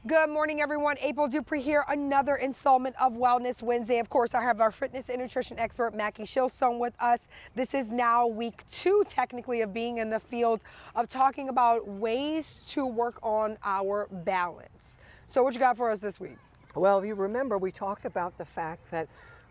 Good morning, everyone. April Dupree here, another installment of Wellness Wednesday. Of course, I have our fitness and nutrition expert, Mackie Shilstone, with us. This is now week 2, technically, of being in the field of talking about ways to work on our balance. So what you got for us this week? Well, if you remember, we talked about the fact that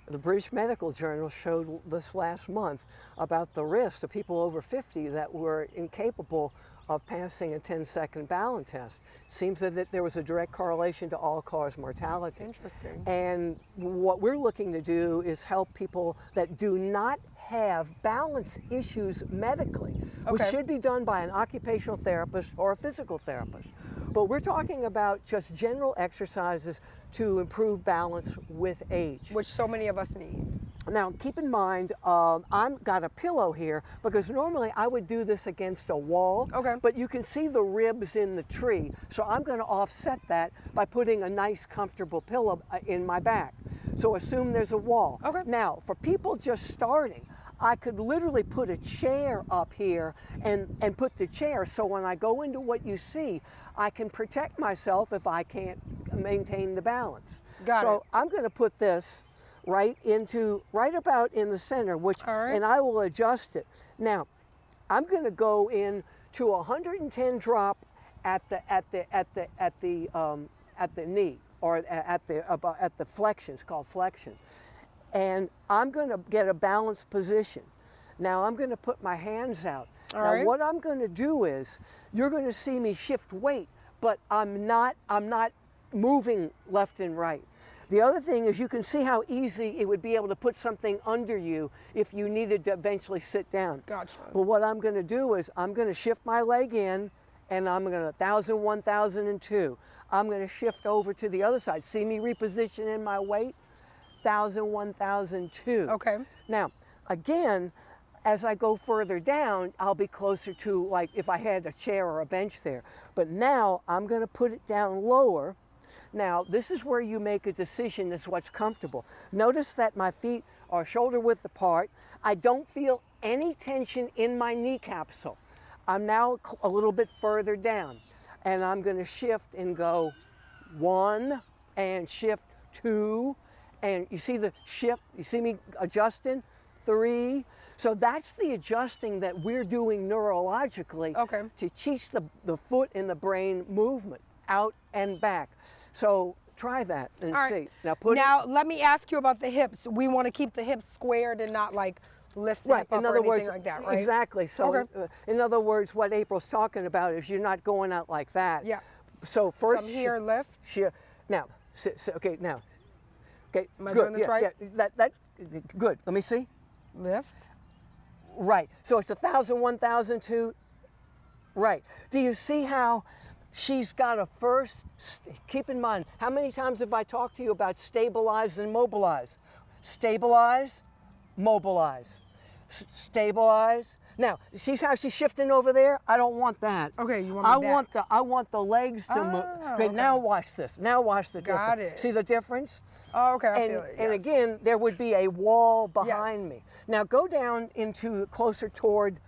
the British Medical Journal showed this last month about the risk of people over 50 that were incapable of passing a 10-second balance test. Seems that there was a direct correlation to all-cause mortality. Interesting. And what we're looking to do is help people that do not have balance issues medically, which should be done by an occupational therapist or a physical therapist. But we're talking about just general exercises to improve balance with age. Which so many of us need. Now, keep in mind, I've got a pillow here because normally I would do this against a wall, but you can see the ribs in the tree. So I'm going to offset that by putting a nice, comfortable pillow in my back. So assume there's a wall. Now, for people just starting, I could literally put a chair up here and put the chair so when I go into what you see, I can protect myself if I can't maintain the balance. So I'm going to put this right about in the center, and I will adjust it. Now, I'm going to go in to 110 drop at the knee, or at the flexion. It's called flexion. And I'm going to get a balanced position. Now I'm going to put my hands out. Now what I'm going to do is, you're going to see me shift weight, but I'm not moving left and right. The other thing is, you can see how easy it would be able to put something under you if you needed to eventually sit down. Gotcha. But what I'm going to do is, I'm going to shift my leg in, and I'm going to 1,000, 1,002. I'm going to shift over to the other side. See me reposition in my weight? 1,000, 1,002. Now, again, as I go further down, I'll be closer to, like, if I had a chair or a bench there. But now I'm going to put it down lower. Now, this is where you make a decision as what's comfortable. Notice that my feet are shoulder width apart. I don't feel any tension in my knee capsule. I'm now a little bit further down, and I'm going to shift and go 1 and shift 2. And you see the shift, you see me adjusting, 3. So that's the adjusting that we're doing neurologically to teach the foot and the brain movement out and back. So try that and see. Now let me ask you about the hips. We want to keep the hips squared and not like lift them up or anything like that, right? Exactly. So in other words, what April's talking about is you're not going out like that. Yeah. So first, from here, lift. Now, okay, now. Okay, am I doing this right? Yeah, that good. Let me see. Lift. Right. So it's 1,000, 1,002. Right. Do you see how she's got a first? Keep in mind, how many times have I talked to you about stabilize and mobilize? Stabilize, mobilize. Stabilize. Now, see how she's shifting over there? I don't want that. Okay, you want me back. I want the legs to move. Okay, now watch this. Now watch the difference. Got it. See the difference? Oh, okay, I feel it. And again, there would be a wall behind me. Now go down into closer toward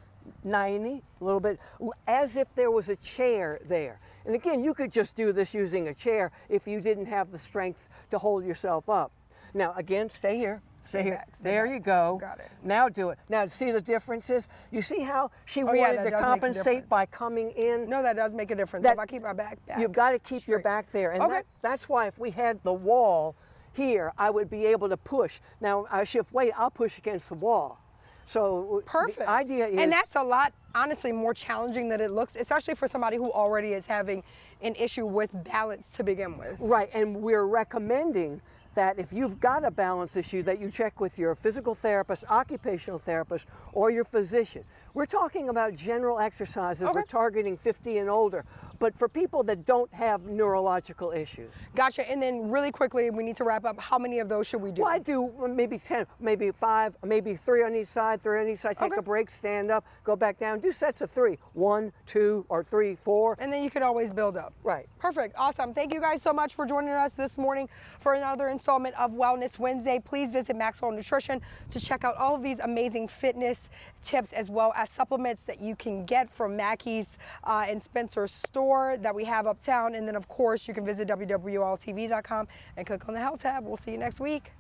90, a little bit, as if there was a chair there. And again, you could just do this using a chair if you didn't have the strength to hold yourself up. Now again, stay here. Stay here. There you go. Got it. Now do it. Now see the differences? You see how she wanted to compensate by coming in? No, that does make a difference. If I keep my back you've got to keep your back there. And that's why if we had the wall here, I would be able to push. Now I shift weight, I'll push against the wall. So the idea is, and that's a lot, honestly, more challenging than it looks, especially for somebody who already is having an issue with balance to begin with. Right, and we're recommending that if you've got a balance issue, that you check with your physical therapist, occupational therapist, or your physician. We're talking about general exercises. We're targeting 50 and older, but for people that don't have neurological issues. Gotcha. And then really quickly, we need to wrap up. How many of those should we do? Well, I do maybe 10, maybe 5, maybe 3 on each side, 3 on each side. Take a break, stand up, go back down. Do sets of 3. 1, 2, or 3, 4. And then you can always build up. Right. Perfect. Awesome. Thank you guys so much for joining us this morning for another installment of Wellness Wednesday. Please visit Maxwell Nutrition to check out all of these amazing fitness tips as well as supplements that you can get from Mackie's and Spencer's store. store that we have uptown. And then, of course, you can visit wwltv.com and click on the Health tab. We'll see you next week.